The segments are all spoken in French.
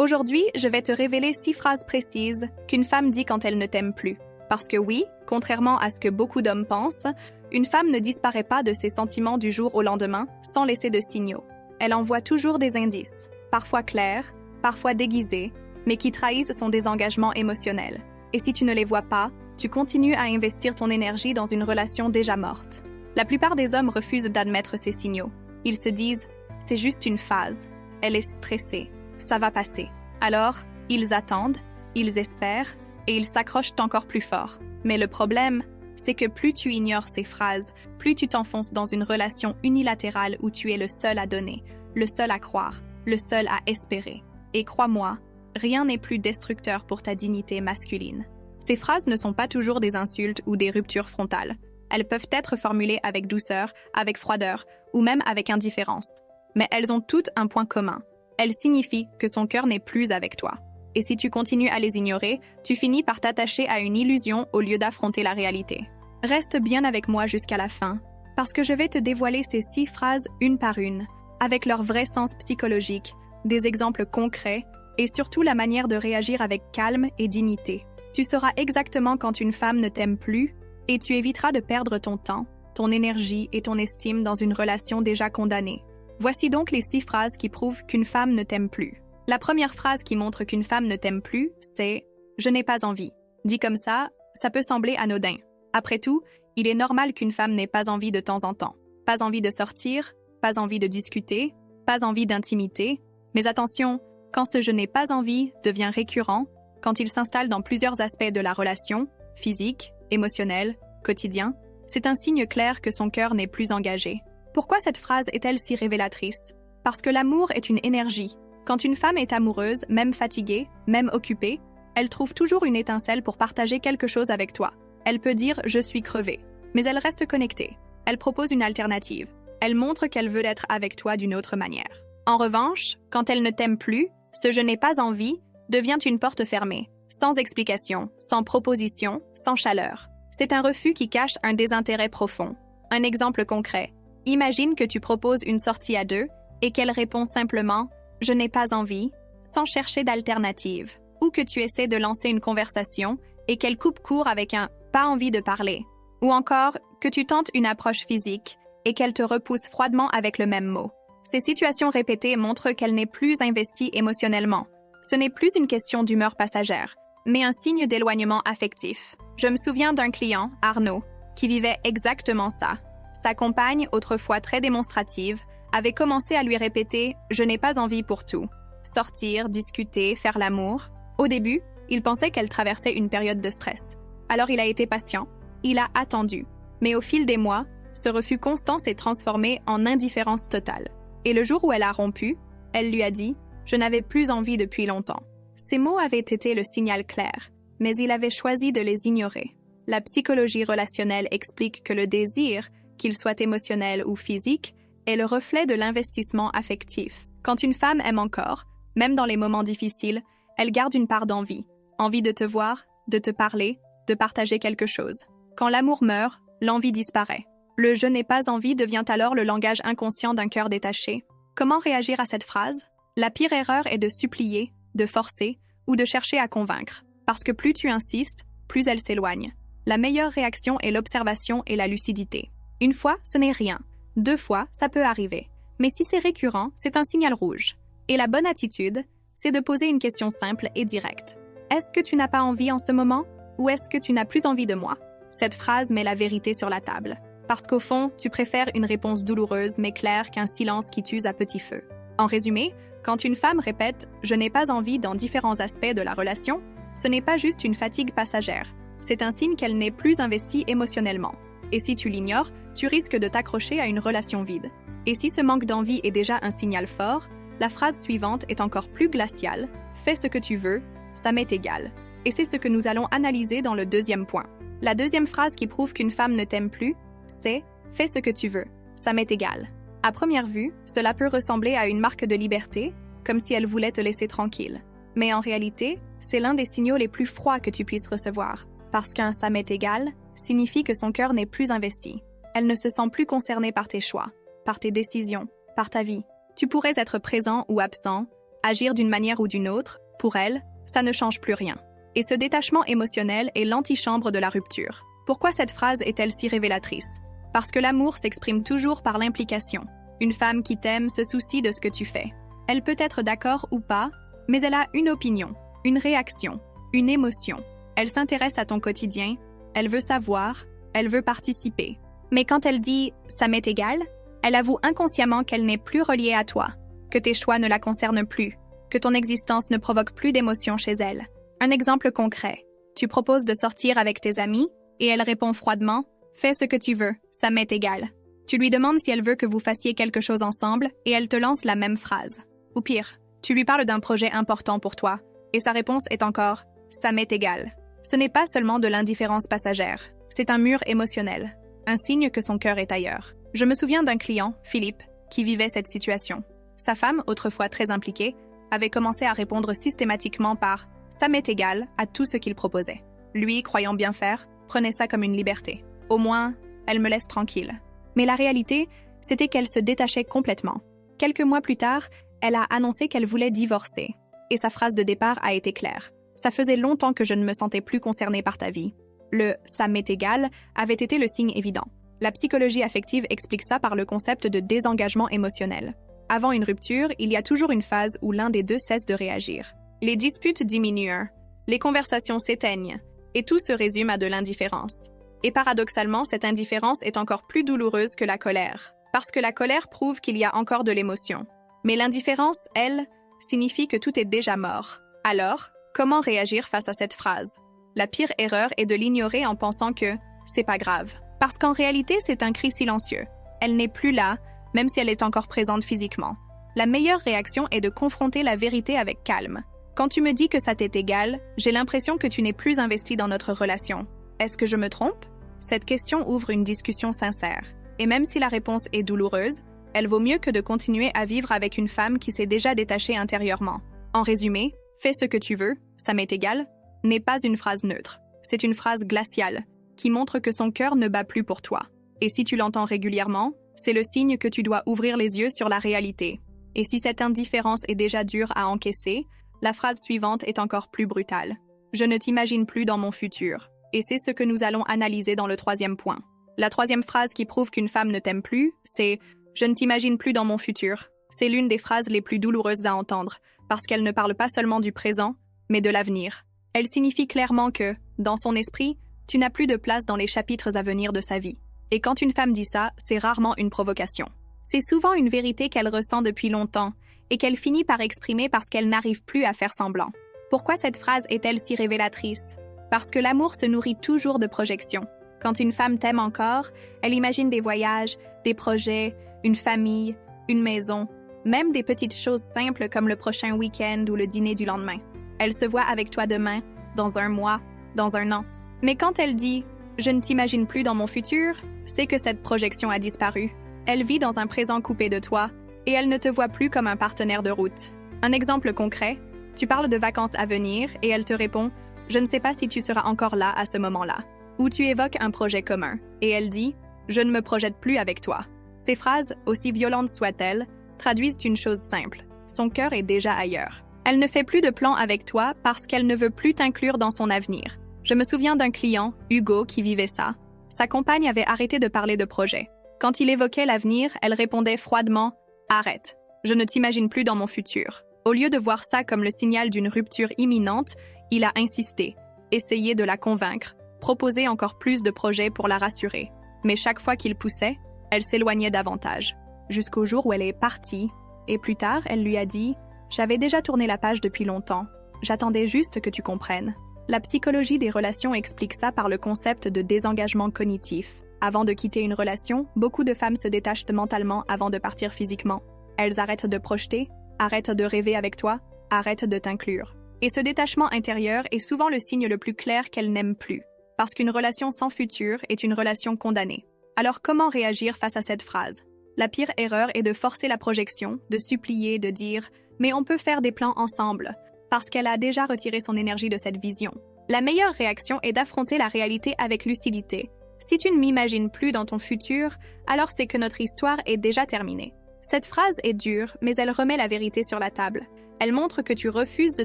Aujourd'hui, je vais te révéler 6 phrases précises qu'une femme dit quand elle ne t'aime plus. Parce que oui, contrairement à ce que beaucoup d'hommes pensent, une femme ne disparaît pas de ses sentiments du jour au lendemain sans laisser de signaux. Elle envoie toujours des indices, parfois clairs, parfois déguisés, mais qui trahissent son désengagement émotionnel. Et si tu ne les vois pas, tu continues à investir ton énergie dans une relation déjà morte. La plupart des hommes refusent d'admettre ces signaux. Ils se disent « c'est juste une phase, elle est stressée, ça va passer ». Alors, ils attendent, ils espèrent et ils s'accrochent encore plus fort. Mais le problème, c'est que plus tu ignores ces phrases, plus tu t'enfonces dans une relation unilatérale où tu es le seul à donner, le seul à croire, le seul à espérer. Et crois-moi, rien n'est plus destructeur pour ta dignité masculine. Ces phrases ne sont pas toujours des insultes ou des ruptures frontales. Elles peuvent être formulées avec douceur, avec froideur ou même avec indifférence. Mais elles ont toutes un point commun. Elles signifient que son cœur n'est plus avec toi. Et si tu continues à les ignorer, tu finis par t'attacher à une illusion au lieu d'affronter la réalité. Reste bien avec moi jusqu'à la fin, parce que je vais te dévoiler ces 6 phrases une par une, avec leur vrai sens psychologique, des exemples concrets et surtout la manière de réagir avec calme et dignité. Tu sauras exactement quand une femme ne t'aime plus et tu éviteras de perdre ton temps, ton énergie et ton estime dans une relation déjà condamnée. Voici donc les 6 phrases qui prouvent qu'une femme ne t'aime plus. La première phrase qui montre qu'une femme ne t'aime plus, c'est « je n'ai pas envie ». Dit comme ça peut sembler anodin. Après tout, il est normal qu'une femme n'ait pas envie de temps en temps. Pas envie de sortir, pas envie de discuter, pas envie d'intimité. Mais attention, quand ce « je n'ai pas envie » devient récurrent, quand il s'installe dans plusieurs aspects de la relation, physique, émotionnel, quotidien, c'est un signe clair que son cœur n'est plus engagé. Pourquoi cette phrase est-elle si révélatrice? Parce que l'amour est une énergie. Quand une femme est amoureuse, même fatiguée, même occupée, elle trouve toujours une étincelle pour partager quelque chose avec toi. Elle peut dire « je suis crevée », mais elle reste connectée. Elle propose une alternative. Elle montre qu'elle veut être avec toi d'une autre manière. En revanche, quand elle ne t'aime plus, ce « je n'ai pas envie » devient une porte fermée, sans explication, sans proposition, sans chaleur. C'est un refus qui cache un désintérêt profond. Un exemple concret. Imagine que tu proposes une sortie à 2 et qu'elle répond simplement « je n'ai pas envie » sans chercher d'alternative. Ou que tu essaies de lancer une conversation et qu'elle coupe court avec un « pas envie de parler ». Ou encore que tu tentes une approche physique et qu'elle te repousse froidement avec le même mot. Ces situations répétées montrent qu'elle n'est plus investie émotionnellement. Ce n'est plus une question d'humeur passagère, mais un signe d'éloignement affectif. Je me souviens d'un client, Arnaud, qui vivait exactement ça. Sa compagne, autrefois très démonstrative, avait commencé à lui répéter « je n'ai pas envie pour tout ». Sortir, discuter, faire l'amour. Au début, il pensait qu'elle traversait une période de stress. Alors il a été patient, il a attendu. Mais au fil des mois, ce refus constant s'est transformé en indifférence totale. Et le jour où elle a rompu, elle lui a dit « je n'avais plus envie depuis longtemps ». Ces mots avaient été le signal clair, mais il avait choisi de les ignorer. La psychologie relationnelle explique que le désir, qu'il soit émotionnel ou physique, est le reflet de l'investissement affectif. Quand une femme aime encore, même dans les moments difficiles, elle garde une part d'envie. Envie de te voir, de te parler, de partager quelque chose. Quand l'amour meurt, l'envie disparaît. Le « je n'ai pas envie » devient alors le langage inconscient d'un cœur détaché. Comment réagir à cette phrase? La pire erreur est de supplier, de forcer ou de chercher à convaincre. Parce que plus tu insistes, plus elle s'éloigne. La meilleure réaction est l'observation et la lucidité. Une fois, ce n'est rien. 2 fois, ça peut arriver. Mais si c'est récurrent, c'est un signal rouge. Et la bonne attitude, c'est de poser une question simple et directe. Est-ce que tu n'as pas envie en ce moment? Ou est-ce que tu n'as plus envie de moi? Cette phrase met la vérité sur la table. Parce qu'au fond, tu préfères une réponse douloureuse mais claire qu'un silence qui t'use à petit feu. En résumé, quand une femme répète « je n'ai pas envie » dans différents aspects de la relation, ce n'est pas juste une fatigue passagère. C'est un signe qu'elle n'est plus investie émotionnellement. Et si tu l'ignores, tu risques de t'accrocher à une relation vide. Et si ce manque d'envie est déjà un signal fort, la phrase suivante est encore plus glaciale « fais ce que tu veux, ça m'est égal ». Et c'est ce que nous allons analyser dans le deuxième point. La deuxième phrase qui prouve qu'une femme ne t'aime plus, c'est « fais ce que tu veux, ça m'est égal ». À première vue, cela peut ressembler à une marque de liberté, comme si elle voulait te laisser tranquille. Mais en réalité, c'est l'un des signaux les plus froids que tu puisses recevoir, parce qu'un « ça m'est égal » signifie que son cœur n'est plus investi. Elle ne se sent plus concernée par tes choix, par tes décisions, par ta vie. Tu pourrais être présent ou absent, agir d'une manière ou d'une autre, pour elle, ça ne change plus rien. Et ce détachement émotionnel est l'antichambre de la rupture. Pourquoi cette phrase est-elle si révélatrice? Parce que l'amour s'exprime toujours par l'implication. Une femme qui t'aime se soucie de ce que tu fais. Elle peut être d'accord ou pas, mais elle a une opinion, une réaction, une émotion. Elle s'intéresse à ton quotidien, elle veut savoir, elle veut participer. Mais quand elle dit « ça m'est égal », elle avoue inconsciemment qu'elle n'est plus reliée à toi, que tes choix ne la concernent plus, que ton existence ne provoque plus d'émotion chez elle. Un exemple concret. Tu proposes de sortir avec tes amis et elle répond froidement « fais ce que tu veux, ça m'est égal ». Tu lui demandes si elle veut que vous fassiez quelque chose ensemble et elle te lance la même phrase. Ou pire, tu lui parles d'un projet important pour toi et sa réponse est encore « ça m'est égal ». Ce n'est pas seulement de l'indifférence passagère, c'est un mur émotionnel, un signe que son cœur est ailleurs. Je me souviens d'un client, Philippe, qui vivait cette situation. Sa femme, autrefois très impliquée, avait commencé à répondre systématiquement par « ça m'est égal » à tout ce qu'il proposait. Lui, croyant bien faire, prenait ça comme une liberté. Au moins, elle me laisse tranquille. Mais la réalité, c'était qu'elle se détachait complètement. Quelques mois plus tard, elle a annoncé qu'elle voulait divorcer. Et sa phrase de départ a été claire. Ça faisait longtemps que je ne me sentais plus concernée par ta vie. Le « ça m'est égal » avait été le signe évident. La psychologie affective explique ça par le concept de désengagement émotionnel. Avant une rupture, il y a toujours une phase où l'un des deux cesse de réagir. Les disputes diminuent, les conversations s'éteignent, et tout se résume à de l'indifférence. Et paradoxalement, cette indifférence est encore plus douloureuse que la colère, parce que la colère prouve qu'il y a encore de l'émotion. Mais l'indifférence, elle, signifie que tout est déjà mort. Alors, comment réagir face à cette phrase? La pire erreur est de l'ignorer en pensant que c'est pas grave. Parce qu'en réalité, c'est un cri silencieux. Elle n'est plus là, même si elle est encore présente physiquement. La meilleure réaction est de confronter la vérité avec calme. Quand tu me dis que ça t'est égal, j'ai l'impression que tu n'es plus investi dans notre relation. Est-ce que je me trompe? Cette question ouvre une discussion sincère. Et même si la réponse est douloureuse, elle vaut mieux que de continuer à vivre avec une femme qui s'est déjà détachée intérieurement. En résumé, fais ce que tu veux, ça m'est égal, n'est pas une phrase neutre. C'est une phrase glaciale, qui montre que son cœur ne bat plus pour toi. Et si tu l'entends régulièrement, c'est le signe que tu dois ouvrir les yeux sur la réalité. Et si cette indifférence est déjà dure à encaisser, la phrase suivante est encore plus brutale. Je ne t'imagine plus dans mon futur. Et c'est ce que nous allons analyser dans le troisième point. La troisième phrase qui prouve qu'une femme ne t'aime plus, c'est « je ne t'imagine plus dans mon futur ». C'est l'une des phrases les plus douloureuses à entendre, parce qu'elle ne parle pas seulement du présent, mais de l'avenir. Elle signifie clairement que, dans son esprit, tu n'as plus de place dans les chapitres à venir de sa vie. Et quand une femme dit ça, c'est rarement une provocation. C'est souvent une vérité qu'elle ressent depuis longtemps et qu'elle finit par exprimer parce qu'elle n'arrive plus à faire semblant. Pourquoi cette phrase est-elle si révélatrice? Parce que l'amour se nourrit toujours de projections. Quand une femme t'aime encore, elle imagine des voyages, des projets, une famille, une maison, même des petites choses simples comme le prochain week-end ou le dîner du lendemain. Elle se voit avec toi demain, dans un mois, dans un an. Mais quand elle dit « je ne t'imagine plus dans mon futur », c'est que cette projection a disparu. Elle vit dans un présent coupé de toi et elle ne te voit plus comme un partenaire de route. Un exemple concret, tu parles de vacances à venir et elle te répond « je ne sais pas si tu seras encore là à ce moment-là ». Ou tu évoques un projet commun et elle dit « je ne me projette plus avec toi ». Ces phrases, aussi violentes soient-elles, traduisent une chose simple. Son cœur est déjà ailleurs. Elle ne fait plus de plans avec toi parce qu'elle ne veut plus t'inclure dans son avenir. Je me souviens d'un client, Hugo, qui vivait ça. Sa compagne avait arrêté de parler de projet. Quand il évoquait l'avenir, elle répondait froidement « Arrête, je ne t'imagine plus dans mon futur ». Au lieu de voir ça comme le signal d'une rupture imminente, il a insisté, essayé de la convaincre, proposé encore plus de projets pour la rassurer. Mais chaque fois qu'il poussait, elle s'éloignait davantage. Jusqu'au jour où elle est partie, et plus tard, elle lui a dit « J'avais déjà tourné la page depuis longtemps. J'attendais juste que tu comprennes ». La psychologie des relations explique ça par le concept de désengagement cognitif. Avant de quitter une relation, beaucoup de femmes se détachent mentalement avant de partir physiquement. Elles arrêtent de projeter, arrêtent de rêver avec toi, arrêtent de t'inclure. Et ce détachement intérieur est souvent le signe le plus clair qu'elles n'aiment plus. Parce qu'une relation sans futur est une relation condamnée. Alors comment réagir face à cette phrase? La pire erreur est de forcer la projection, de supplier, de dire « mais on peut faire des plans ensemble », parce qu'elle a déjà retiré son énergie de cette vision. La meilleure réaction est d'affronter la réalité avec lucidité. Si tu ne m'imagines plus dans ton futur, alors c'est que notre histoire est déjà terminée. Cette phrase est dure, mais elle remet la vérité sur la table. Elle montre que tu refuses de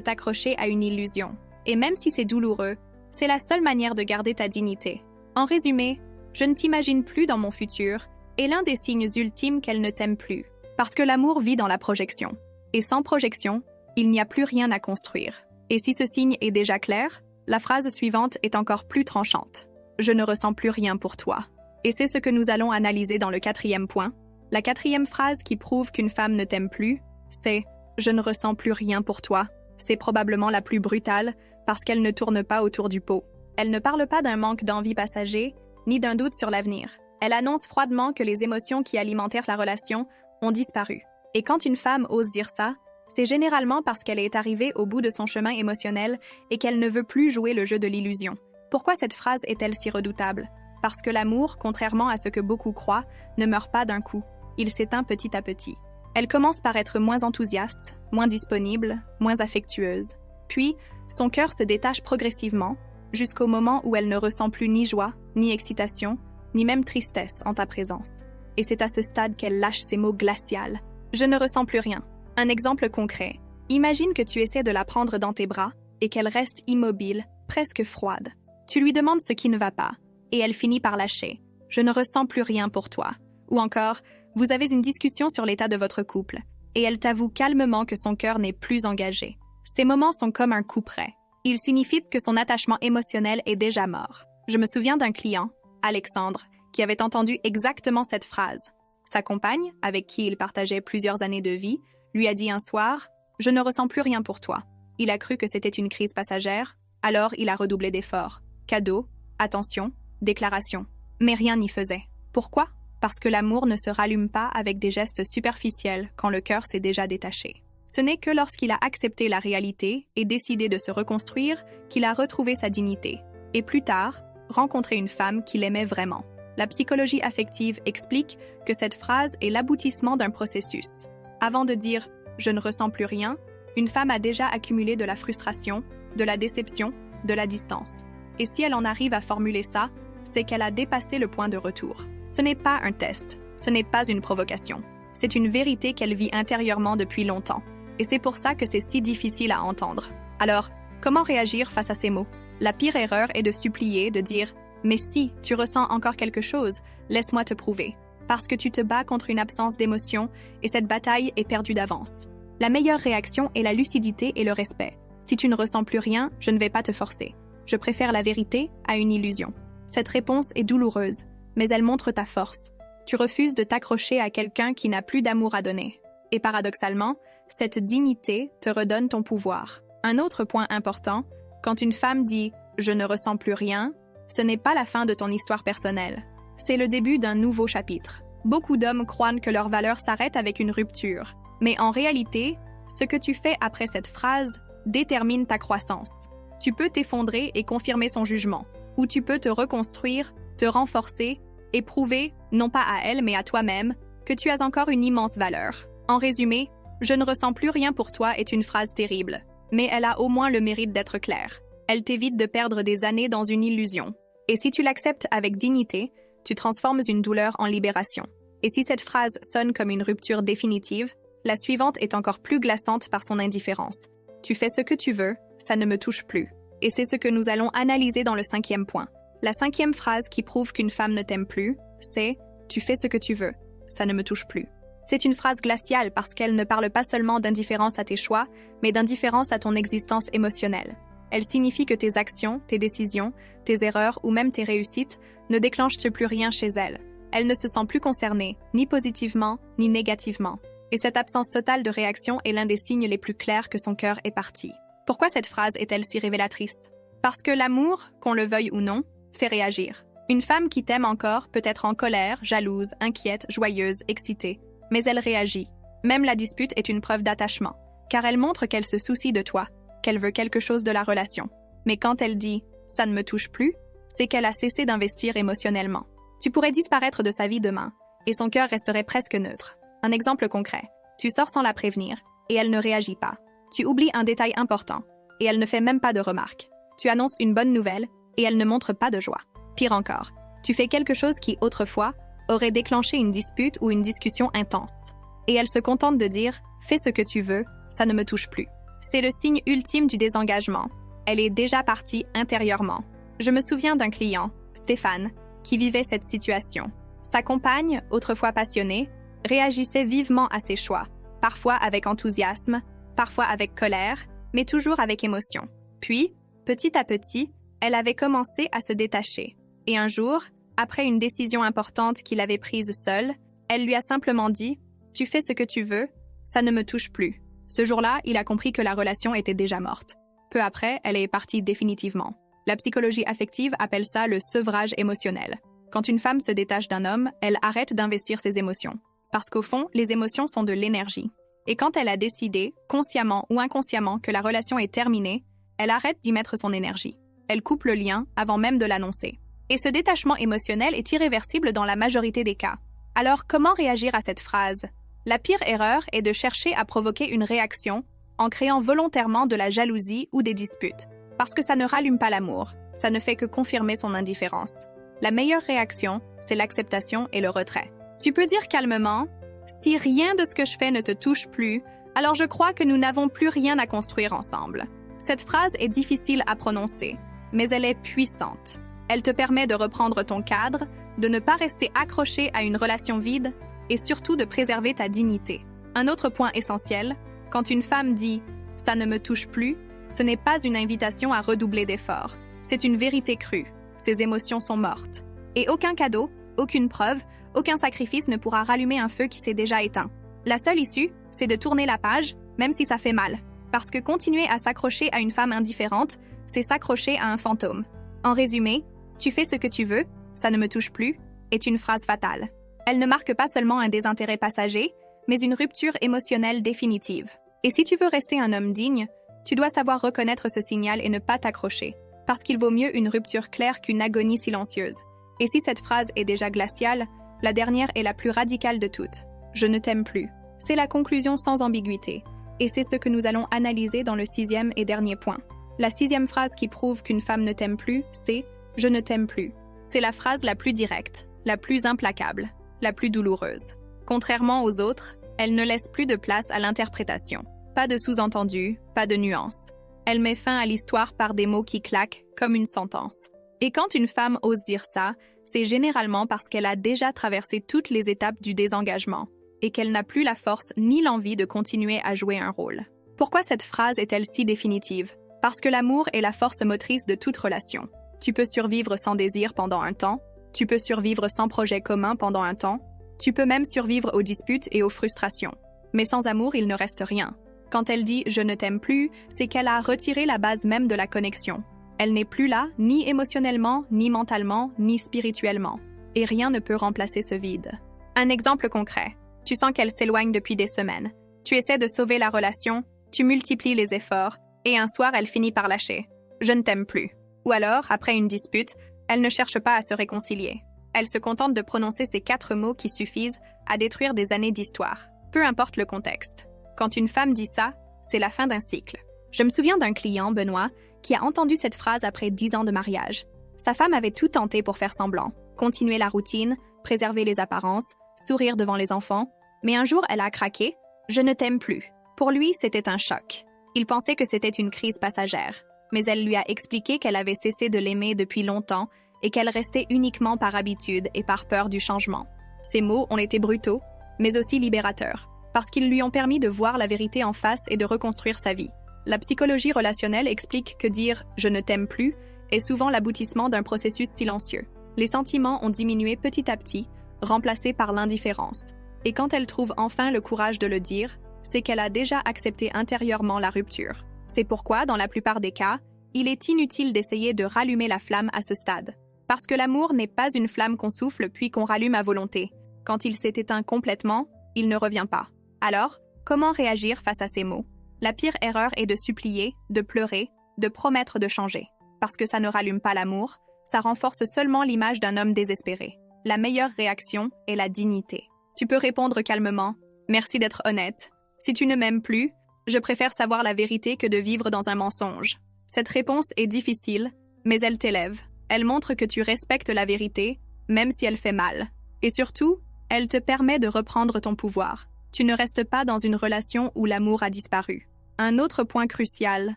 t'accrocher à une illusion. Et même si c'est douloureux, c'est la seule manière de garder ta dignité. En résumé, je ne t'imagine plus dans mon futur est l'un des signes ultimes qu'elle ne t'aime plus. Parce que l'amour vit dans la projection. Et sans projection, il n'y a plus rien à construire. Et si ce signe est déjà clair, la phrase suivante est encore plus tranchante. Je ne ressens plus rien pour toi. Et c'est ce que nous allons analyser dans le 4e point. La 4e phrase qui prouve qu'une femme ne t'aime plus, c'est « Je ne ressens plus rien pour toi ». C'est probablement la plus brutale parce qu'elle ne tourne pas autour du pot. Elle ne parle pas d'un manque d'envie passager, ni d'un doute sur l'avenir. Elle annonce froidement que les émotions qui alimentèrent la relation ont disparu. Et quand une femme ose dire ça, c'est généralement parce qu'elle est arrivée au bout de son chemin émotionnel et qu'elle ne veut plus jouer le jeu de l'illusion. Pourquoi cette phrase est-elle si redoutable? Parce que l'amour, contrairement à ce que beaucoup croient, ne meurt pas d'un coup. Il s'éteint petit à petit. Elle commence par être moins enthousiaste, moins disponible, moins affectueuse. Puis, son cœur se détache progressivement, jusqu'au moment où elle ne ressent plus ni joie, ni excitation, ni même tristesse en ta présence. Et c'est à ce stade qu'elle lâche ces mots glacials. « Je ne ressens plus rien ». Un exemple concret. Imagine que tu essaies de la prendre dans tes bras et qu'elle reste immobile, presque froide. Tu lui demandes ce qui ne va pas, et elle finit par lâcher. « Je ne ressens plus rien pour toi ». Ou encore, vous avez une discussion sur l'état de votre couple, et elle t'avoue calmement que son cœur n'est plus engagé. Ces moments sont comme un coup près. Ils signifient que son attachement émotionnel est déjà mort. Je me souviens d'un client, Alexandre, qui avait entendu exactement cette phrase. Sa compagne, avec qui il partageait plusieurs années de vie, lui a dit un soir « Je ne ressens plus rien pour toi ». Il a cru que c'était une crise passagère, alors il a redoublé d'efforts. Cadeaux, attention, déclaration. Mais rien n'y faisait. Pourquoi? Parce que l'amour ne se rallume pas avec des gestes superficiels quand le cœur s'est déjà détaché. Ce n'est que lorsqu'il a accepté la réalité et décidé de se reconstruire qu'il a retrouvé sa dignité. Et plus tard, rencontré une femme qu'il aimait vraiment. La psychologie affective explique que cette phrase est l'aboutissement d'un processus. Avant de dire « je ne ressens plus rien », une femme a déjà accumulé de la frustration, de la déception, de la distance. Et si elle en arrive à formuler ça, c'est qu'elle a dépassé le point de retour. Ce n'est pas un test, ce n'est pas une provocation. C'est une vérité qu'elle vit intérieurement depuis longtemps. Et c'est pour ça que c'est si difficile à entendre. Alors, comment réagir face à ces mots? La pire erreur est de supplier, de dire « mais si, tu ressens encore quelque chose, laisse-moi te prouver ». Parce que tu te bats contre une absence d'émotion et cette bataille est perdue d'avance. La meilleure réaction est la lucidité et le respect. Si tu ne ressens plus rien, je ne vais pas te forcer. Je préfère la vérité à une illusion. Cette réponse est douloureuse, mais elle montre ta force. Tu refuses de t'accrocher à quelqu'un qui n'a plus d'amour à donner. Et paradoxalement, cette dignité te redonne ton pouvoir. Un autre point important, quand une femme dit « je ne ressens plus rien », ce n'est pas la fin de ton histoire personnelle. C'est le début d'un nouveau chapitre. Beaucoup d'hommes croient que leur valeur s'arrête avec une rupture. Mais en réalité, ce que tu fais après cette phrase détermine ta croissance. Tu peux t'effondrer et confirmer son jugement. Ou tu peux te reconstruire, te renforcer et prouver, non pas à elle mais à toi-même, que tu as encore une immense valeur. En résumé, « je ne ressens plus rien pour toi » est une phrase terrible. Mais elle a au moins le mérite d'être claire. Elle t'évite de perdre des années dans une illusion. Et si tu l'acceptes avec dignité, tu transformes une douleur en libération. Et si cette phrase sonne comme une rupture définitive, la suivante est encore plus glaçante par son indifférence. Tu fais ce que tu veux, ça ne me touche plus. Et c'est ce que nous allons analyser dans le 5e point. La 5e phrase qui prouve qu'une femme ne t'aime plus, c'est « tu fais ce que tu veux, ça ne me touche plus ». C'est une phrase glaciale parce qu'elle ne parle pas seulement d'indifférence à tes choix, mais d'indifférence à ton existence émotionnelle. Elle signifie que tes actions, tes décisions, tes erreurs ou même tes réussites ne déclenchent plus rien chez elle. Elle ne se sent plus concernée, ni positivement, ni négativement. Et cette absence totale de réaction est l'un des signes les plus clairs que son cœur est parti. Pourquoi cette phrase est-elle si révélatrice? Parce que l'amour, qu'on le veuille ou non, fait réagir. Une femme qui t'aime encore peut être en colère, jalouse, inquiète, joyeuse, excitée. Mais elle réagit. Même la dispute est une preuve d'attachement, car elle montre qu'elle se soucie de toi, qu'elle veut quelque chose de la relation. Mais quand elle dit « ça ne me touche plus », c'est qu'elle a cessé d'investir émotionnellement. Tu pourrais disparaître de sa vie demain, et son cœur resterait presque neutre. Un exemple concret. Tu sors sans la prévenir, et elle ne réagit pas. Tu oublies un détail important, et elle ne fait même pas de remarques. Tu annonces une bonne nouvelle, et elle ne montre pas de joie. Pire encore, tu fais quelque chose qui, autrefois, aurait déclenché une dispute ou une discussion intense. Et elle se contente de dire « fais ce que tu veux, ça ne me touche plus. C'est le signe ultime du désengagement. Elle est déjà partie intérieurement. Je me souviens d'un client, Stéphane, qui vivait cette situation. Sa compagne, autrefois passionnée, réagissait vivement à ses choix, parfois avec enthousiasme, parfois avec colère, mais toujours avec émotion. Puis, petit à petit, elle avait commencé à se détacher. Et un jour, après une décision importante qu'il avait prise seule, elle lui a simplement dit « Tu fais ce que tu veux, ça ne me touche plus ». Ce jour-là, il a compris que la relation était déjà morte. Peu après, elle est partie définitivement. La psychologie affective appelle ça le sevrage émotionnel. Quand une femme se détache d'un homme, elle arrête d'investir ses émotions. Parce qu'au fond, les émotions sont de l'énergie. Et quand elle a décidé, consciemment ou inconsciemment, que la relation est terminée, elle arrête d'y mettre son énergie. Elle coupe le lien avant même de l'annoncer. Et ce détachement émotionnel est irréversible dans la majorité des cas. Alors, comment réagir à cette phrase? La pire erreur est de chercher à provoquer une réaction en créant volontairement de la jalousie ou des disputes. Parce que ça ne rallume pas l'amour, ça ne fait que confirmer son indifférence. La meilleure réaction, c'est l'acceptation et le retrait. Tu peux dire calmement « Si rien de ce que je fais ne te touche plus, alors je crois que nous n'avons plus rien à construire ensemble. » Cette phrase est difficile à prononcer, mais elle est puissante. Elle te permet de reprendre ton cadre, de ne pas rester accroché à une relation vide et surtout de préserver ta dignité. Un autre point essentiel, quand une femme dit « ça ne me touche plus », ce n'est pas une invitation à redoubler d'efforts. C'est une vérité crue. Ses émotions sont mortes. Et aucun cadeau, aucune preuve, aucun sacrifice ne pourra rallumer un feu qui s'est déjà éteint. La seule issue, c'est de tourner la page, même si ça fait mal. Parce que continuer à s'accrocher à une femme indifférente, c'est s'accrocher à un fantôme. En résumé, « tu fais ce que tu veux, ça ne me touche plus » est une phrase fatale. Elle ne marque pas seulement un désintérêt passager, mais une rupture émotionnelle définitive. Et si tu veux rester un homme digne, tu dois savoir reconnaître ce signal et ne pas t'accrocher, parce qu'il vaut mieux une rupture claire qu'une agonie silencieuse. Et si cette phrase est déjà glaciale, la dernière est la plus radicale de toutes. « Je ne t'aime plus ». C'est la conclusion sans ambiguïté, et c'est ce que nous allons analyser dans le 6e et dernier point. La 6e phrase qui prouve qu'une femme ne t'aime plus, c'est « Je ne t'aime plus ». C'est la phrase la plus directe, la plus implacable, la plus douloureuse. Contrairement aux autres, elle ne laisse plus de place à l'interprétation. Pas de sous-entendu, pas de nuances. Elle met fin à l'histoire par des mots qui claquent comme une sentence. Et quand une femme ose dire ça, c'est généralement parce qu'elle a déjà traversé toutes les étapes du désengagement et qu'elle n'a plus la force ni l'envie de continuer à jouer un rôle. Pourquoi cette phrase est-elle si définitive? Parce que l'amour est la force motrice de toute relation. Tu peux survivre sans désir pendant un temps, tu peux survivre sans projet commun pendant un temps, tu peux même survivre aux disputes et aux frustrations. Mais sans amour, il ne reste rien. Quand elle dit « je ne t'aime plus », c'est qu'elle a retiré la base même de la connexion. Elle n'est plus là, ni émotionnellement, ni mentalement, ni spirituellement. Et rien ne peut remplacer ce vide. Un exemple concret. Tu sens qu'elle s'éloigne depuis des semaines. Tu essaies de sauver la relation, tu multiplies les efforts, et un soir, elle finit par lâcher. « Je ne t'aime plus ». Ou alors, après une dispute, elle ne cherche pas à se réconcilier. Elle se contente de prononcer ces 4 mots qui suffisent à détruire des années d'histoire. Peu importe le contexte. Quand une femme dit ça, c'est la fin d'un cycle. Je me souviens d'un client, Benoît, qui a entendu cette phrase après 10 ans de mariage. Sa femme avait tout tenté pour faire semblant, continuer la routine, préserver les apparences, sourire devant les enfants, mais un jour elle a craqué « Je ne t'aime plus ». Pour lui, c'était un choc. Il pensait que c'était une crise passagère, mais elle lui a expliqué qu'elle avait cessé de l'aimer depuis longtemps et qu'elle restait uniquement par habitude et par peur du changement. Ces mots ont été brutaux, mais aussi libérateurs, parce qu'ils lui ont permis de voir la vérité en face et de reconstruire sa vie. La psychologie relationnelle explique que dire « je ne t'aime plus » est souvent l'aboutissement d'un processus silencieux. Les sentiments ont diminué petit à petit, remplacés par l'indifférence. Et quand elle trouve enfin le courage de le dire, c'est qu'elle a déjà accepté intérieurement la rupture. C'est pourquoi, dans la plupart des cas, il est inutile d'essayer de rallumer la flamme à ce stade. Parce que l'amour n'est pas une flamme qu'on souffle puis qu'on rallume à volonté. Quand il s'est éteint complètement, il ne revient pas. Alors, comment réagir face à ces mots? La pire erreur est de supplier, de pleurer, de promettre de changer. Parce que ça ne rallume pas l'amour, ça renforce seulement l'image d'un homme désespéré. La meilleure réaction est la dignité. Tu peux répondre calmement « Merci d'être honnête. Si tu ne m'aimes plus, je préfère savoir la vérité que de vivre dans un mensonge. » Cette réponse est difficile, mais elle t'élève. Elle montre que tu respectes la vérité, même si elle fait mal. Et surtout, elle te permet de reprendre ton pouvoir. Tu ne restes pas dans une relation où l'amour a disparu. Un autre point crucial,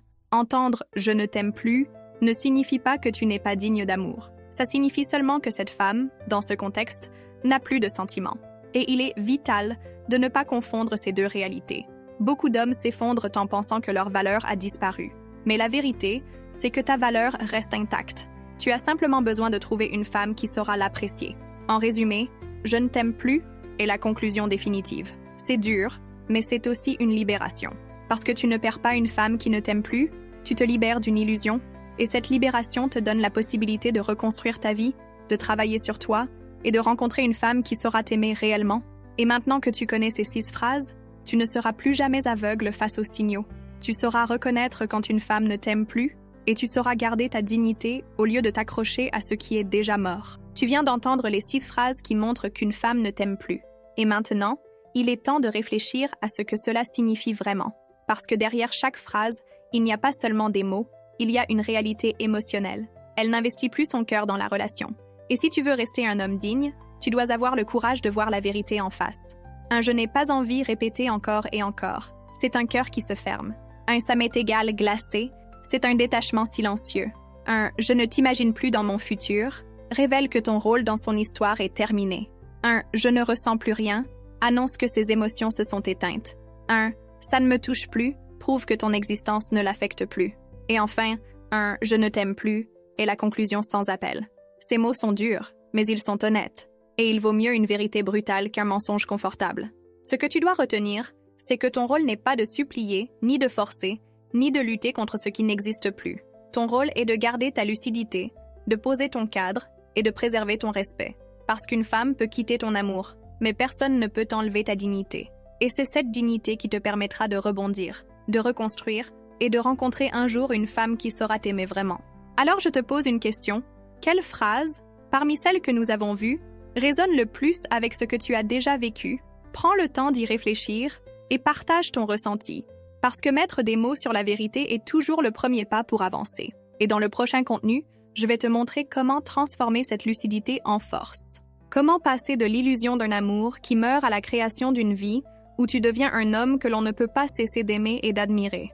entendre « je ne t'aime plus » ne signifie pas que tu n'es pas digne d'amour. Ça signifie seulement que cette femme, dans ce contexte, n'a plus de sentiments. Et il est vital de ne pas confondre ces deux réalités. Beaucoup d'hommes s'effondrent en pensant que leur valeur a disparu. Mais la vérité, c'est que ta valeur reste intacte. Tu as simplement besoin de trouver une femme qui saura l'apprécier. En résumé, « je ne t'aime plus » est la conclusion définitive. C'est dur, mais c'est aussi une libération. Parce que tu ne perds pas une femme qui ne t'aime plus, tu te libères d'une illusion, et cette libération te donne la possibilité de reconstruire ta vie, de travailler sur toi, et de rencontrer une femme qui saura t'aimer réellement. Et maintenant que tu connais ces 6 phrases, tu ne seras plus jamais aveugle face aux signaux. Tu sauras reconnaître quand une femme ne t'aime plus, et tu sauras garder ta dignité au lieu de t'accrocher à ce qui est déjà mort. Tu viens d'entendre les 6 phrases qui montrent qu'une femme ne t'aime plus. Et maintenant, il est temps de réfléchir à ce que cela signifie vraiment. Parce que derrière chaque phrase, il n'y a pas seulement des mots, il y a une réalité émotionnelle. Elle n'investit plus son cœur dans la relation. Et si tu veux rester un homme digne, tu dois avoir le courage de voir la vérité en face. Un « je n'ai pas envie » répété encore et encore. C'est un cœur qui se ferme. Un « ça m'est égal » glacé. C'est un détachement silencieux. Un « je ne t'imagine plus dans mon futur » révèle que ton rôle dans son histoire est terminé. Un « je ne ressens plus rien » annonce que ses émotions se sont éteintes. Un « ça ne me touche plus » prouve que ton existence ne l'affecte plus. Et enfin, un « je ne t'aime plus » est la conclusion sans appel. Ces mots sont durs, mais ils sont honnêtes. Et il vaut mieux une vérité brutale qu'un mensonge confortable. Ce que tu dois retenir, c'est que ton rôle n'est pas de supplier, ni de forcer, ni de lutter contre ce qui n'existe plus. Ton rôle est de garder ta lucidité, de poser ton cadre et de préserver ton respect. Parce qu'une femme peut quitter ton amour, mais personne ne peut t'enlever ta dignité. Et c'est cette dignité qui te permettra de rebondir, de reconstruire et de rencontrer un jour une femme qui saura t'aimer vraiment. Alors je te pose une question. Quelle phrase, parmi celles que nous avons vues, résonne le plus avec ce que tu as déjà vécu? Prends le temps d'y réfléchir et partage ton ressenti. Parce que mettre des mots sur la vérité est toujours le premier pas pour avancer. Et dans le prochain contenu, je vais te montrer comment transformer cette lucidité en force. Comment passer de l'illusion d'un amour qui meurt à la création d'une vie où tu deviens un homme que l'on ne peut pas cesser d'aimer et d'admirer.